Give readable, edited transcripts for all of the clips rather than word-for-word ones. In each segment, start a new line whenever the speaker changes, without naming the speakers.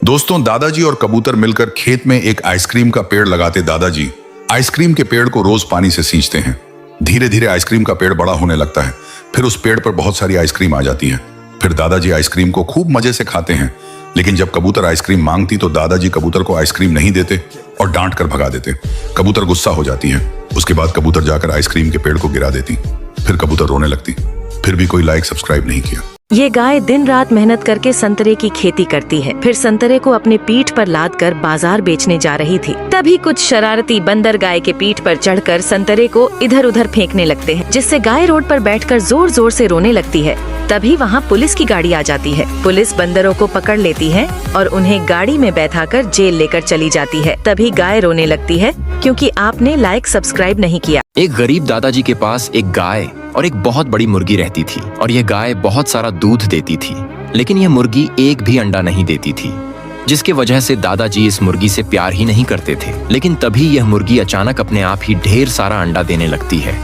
दोस्तों, दादाजी और कबूतर मिलकर खेत में एक आइसक्रीम का पेड़ लगाते। दादाजी आइसक्रीम के पेड़ को रोज पानी से सींचते हैं। धीरे धीरे आइसक्रीम का पेड़ बड़ा होने लगता है। फिर उस पेड़ पर बहुत सारी आइसक्रीम आ जाती है। फिर दादाजी आइसक्रीम को खूब मजे से खाते हैं। लेकिन जब कबूतर आइसक्रीम मांगती तो दादाजी कबूतर को आइसक्रीम नहीं देते और डांट कर भगा देते। कबूतर गुस्सा हो जाती है। उसके बाद कबूतर जाकर आइसक्रीम के पेड़ को गिरा देती। फिर कबूतर रोने लगती। फिर भी कोई लाइक सब्सक्राइब नहीं किया।
ये गाय दिन रात मेहनत करके संतरे की खेती करती है। फिर संतरे को अपने पीठ पर लाद कर बाजार बेचने जा रही थी। तभी कुछ शरारती बंदर गाय के पीठ पर चढ़कर संतरे को इधर उधर फेंकने लगते हैं, जिससे गाय रोड पर बैठकर जोर जोर से रोने लगती है। तभी वहाँ पुलिस की गाड़ी आ जाती है। पुलिस बंदरों को पकड़ लेती है और उन्हें गाड़ी में बैठाकर जेल लेकर चली जाती है। तभी गाय रोने लगती है क्योंकि आपने लाइक सब्सक्राइब नहीं किया।
एक गरीब दादाजी के पास एक गाय और एक बहुत बड़ी मुर्गी रहती थी और यह गाय बहुत सारा दूध देती थी, लेकिन यह मुर्गी एक भी अंडा नहीं देती थी, जिसके वजह से दादाजी इस मुर्गी से प्यार ही नहीं करते थे। लेकिन तभी यह मुर्गी अचानक अपने आप ही ढेर सारा अंडा देने लगती है,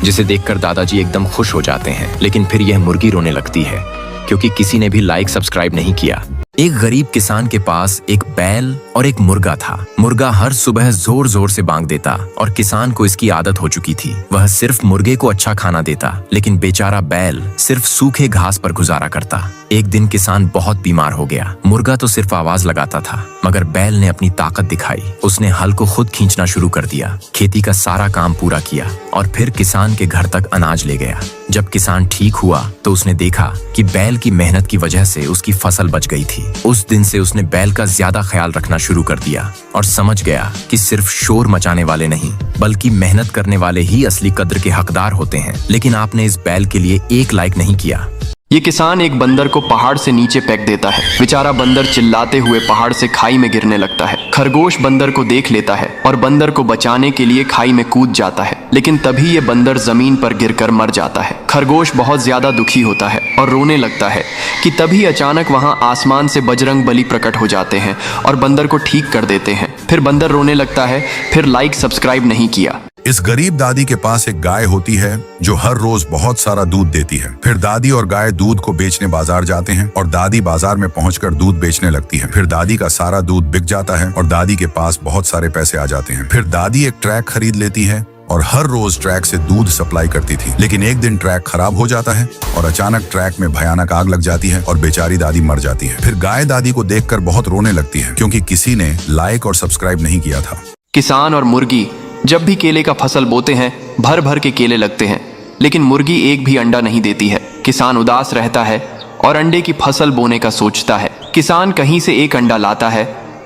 जिसे देखकर दादाजी एकदम खुश हो जाते हैं। लेकिन फिर यह मुर्गी रोने लगती है क्योंकि किसी ने भी लाइक सब्सक्राइब नहीं किया। एक गरीब किसान के पास एक बैल और एक मुर्गा था। मुर्गा हर सुबह जोर जोर से बांग देता और किसान को इसकी आदत हो चुकी थी। वह सिर्फ मुर्गे को अच्छा खाना देता, लेकिन बेचारा बैल सिर्फ सूखे घास पर गुजारा करता। एक दिन किसान बहुत बीमार हो गया। मुर्गा तो सिर्फ आवाज लगाता था, मगर बैल ने अपनी ताकत दिखाई। उसने हल को खुद खींचना शुरू कर दिया, खेती का सारा काम पूरा किया और फिर किसान के घर तक अनाज ले गया। जब किसान ठीक हुआ तो उसने देखा कि बैल की मेहनत की वजह से उसकी फसल बच गई थी। उस दिन से उसने बैल का ज्यादा ख्याल रखना शुरू कर दिया और समझ गया कि सिर्फ शोर मचाने वाले नहीं, बल्कि मेहनत करने वाले ही असली कद्र के हकदार होते हैं। लेकिन आपने इस बैल के लिए एक लाइक नहीं किया।
ये किसान एक बंदर को पहाड़ से नीचे फेंक देता है। बेचारा बंदर चिल्लाते हुए पहाड़ से खाई में गिरने लगता है। खरगोश बंदर को देख लेता है और बंदर को बचाने के लिए खाई में कूद जाता है, लेकिन तभी ये बंदर जमीन पर गिरकर मर जाता है। खरगोश बहुत ज्यादा दुखी होता है और रोने लगता है कि तभी अचानक वहां आसमान से बजरंग बली प्रकट हो जाते हैं और बंदर को ठीक कर देते हैं। फिर बंदर रोने लगता है, फिर लाइक सब्सक्राइब नहीं किया।
इस गरीब दादी के पास एक गाय होती है जो हर रोज बहुत सारा दूध देती है। फिर दादी और गाय दूध को बेचने बाजार जाते हैं और दादी बाजार में पहुंचकर दूध बेचने लगती है। फिर दादी का सारा दूध बिक जाता है और दादी के पास बहुत सारे पैसे आ जाते हैं। फिर दादी एक ट्रैक खरीद लेती है और हर रोज ट्रैक से दूध सप्लाई करती थी। लेकिन एक दिन ट्रैक खराब हो जाता है और अचानक ट्रैक में भयानक आग लग जाती है और बेचारी दादी मर जाती है। फिर गाय दादी को देखकर बहुत रोने लगती है क्योंकि किसी ने लाइक और सब्सक्राइब नहीं किया था।
किसान और मुर्गी जब भी केले का फसल बोते हैं, भर भर के केले लगते हैं, लेकिन मुर्गी एक भी अंडा नहीं देती है। किसान उदास रहता है और अंडे की फसल बोने का सोचता है। किसान कहीं से एक अंडा लाता है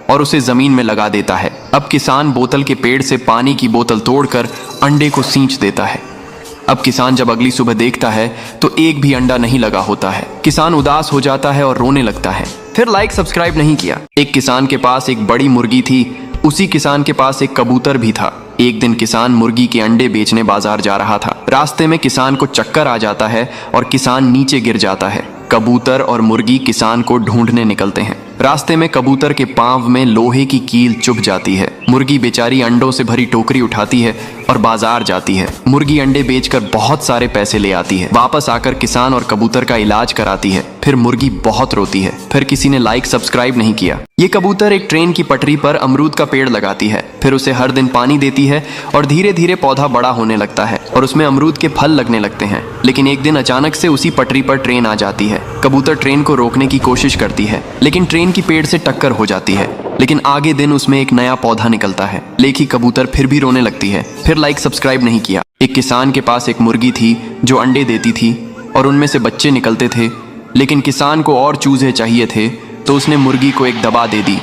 और उसे जमीन में लगा देता है। अब किसान बोतल के पेड़ से पानी की बोतल तोड़कर अंडे को सींच देता है। अब किसान जब अगली सुबह देखता है तो एक भी अंडा नहीं लगा होता है। किसान उदास हो जाता है और रोने लगता है। फिर लाइक सब्सक्राइब नहीं किया। एक किसान के पास एक बड़ी मुर्गी थी। उसी किसान के पास एक कबूतर भी था। एक दिन किसान मुर्गी के अंडे बेचने बाजार जा रहा था। रास्ते में किसान को चक्कर आ जाता है और किसान नीचे गिर जाता है। कबूतर और मुर्गी किसान को ढूंढने निकलते हैं। रास्ते में कबूतर के पांव में लोहे की कील चुभ जाती है। मुर्गी बेचारी अंडों से भरी टोकरी उठाती है और बाजार जाती है। मुर्गी अंडे बेचकर बहुत सारे पैसे ले आती है। वापस आकर किसान और कबूतर का इलाज कराती है। फिर मुर्गी बहुत रोती है। फिर किसी ने लाइक सब्सक्राइब नहीं किया। ये कबूतर एक ट्रेन की पटरी पर अमरूद का पेड़ लगाती है। फिर उसे हर दिन पानी देती है और धीरे धीरे पौधा बड़ा होने लगता है और उसमें अमरूद के फल लगने लगते हैं। लेकिन एक दिन अचानक से उसी पटरी पर ट्रेन आ जाती है। कबूतर ट्रेन को रोकने की कोशिश करती है, लेकिन ट्रेन की पेड़ से टक्कर हो जाती है। लेकिन आगे दिन उसमें एक नया पौधा निकलता है। लेखी कबूतर फिर भी रोने लगती है। फिर लाइक सब्सक्राइब नहीं किया। एक किसान के पास एक मुर्गी थी जो अंडे देती थी और उनमें से बच्चे निकलते थे, लेकिन किसान को और चूजे चाहिए थे, तो उसने मुर्गी को एक दवा दे दी,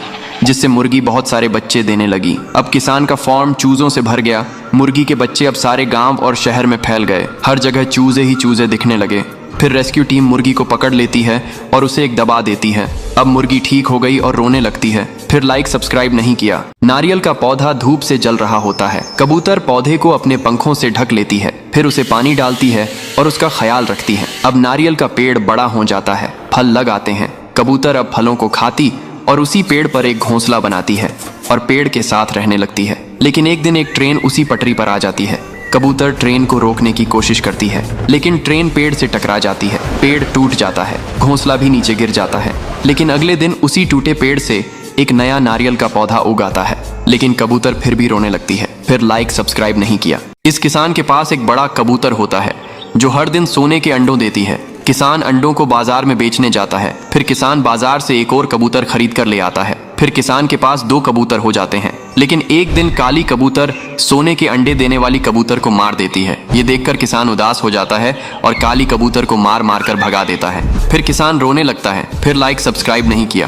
जिससे मुर्गी बहुत सारे बच्चे देने लगी। अब किसान का फार्म चूजों से भर गया। मुर्गी के बच्चे अब सारे गांव और शहर में फैल गए। हर जगह चूजे ही चूजे दिखने लगे। फिर रेस्क्यू टीम मुर्गी को पकड़ लेती है और उसे एक दवा देती है। अब मुर्गी ठीक हो गई और रोने लगती है। फिर लाइक सब्सक्राइब नहीं किया। नारियल का पौधा धूप से जल रहा होता है। कबूतर पौधे को अपने पंखों से ढक लेती है। फिर उसे पानी डालती है और उसका ख्याल रखती है। अब नारियल का पेड़ बड़ा हो जाता है। फल लग आते हैं। कबूतर अब फलों को खाती और उसी पेड़ पर एक घोंसला बनाती है और पेड़ के साथ रहने लगती है। लेकिन एक दिन एक ट्रेन उसी पटरी पर आ जाती है। कबूतर ट्रेन को रोकने की कोशिश करती है, लेकिन ट्रेन पेड़ से टकरा जाती है। पेड़ टूट जाता है, घोंसला भी नीचे गिर जाता है। लेकिन अगले दिन उसी टूटे पेड़ से एक नया नारियल का पौधा उगाता है। लेकिन कबूतर फिर भी रोने लगती है। फिर लाइक सब्सक्राइब नहीं किया। इस किसान के पास एक बड़ा कबूतर होता है जो हर दिन सोने के अंडों देती है। किसान अंडों को बाजार में बेचने जाता है। फिर किसान बाजार से एक और कबूतर खरीद कर ले आता है। फिर किसान के पास 2 कबूतर हो जाते हैं। लेकिन एक दिन काली कबूतर सोने के अंडे देने वाली कबूतर को मार देती है। ये देखकर किसान उदास हो जाता है और काली कबूतर को मार मार कर भगा देता है। फिर किसान रोने लगता है। फिर लाइक सब्सक्राइब नहीं किया।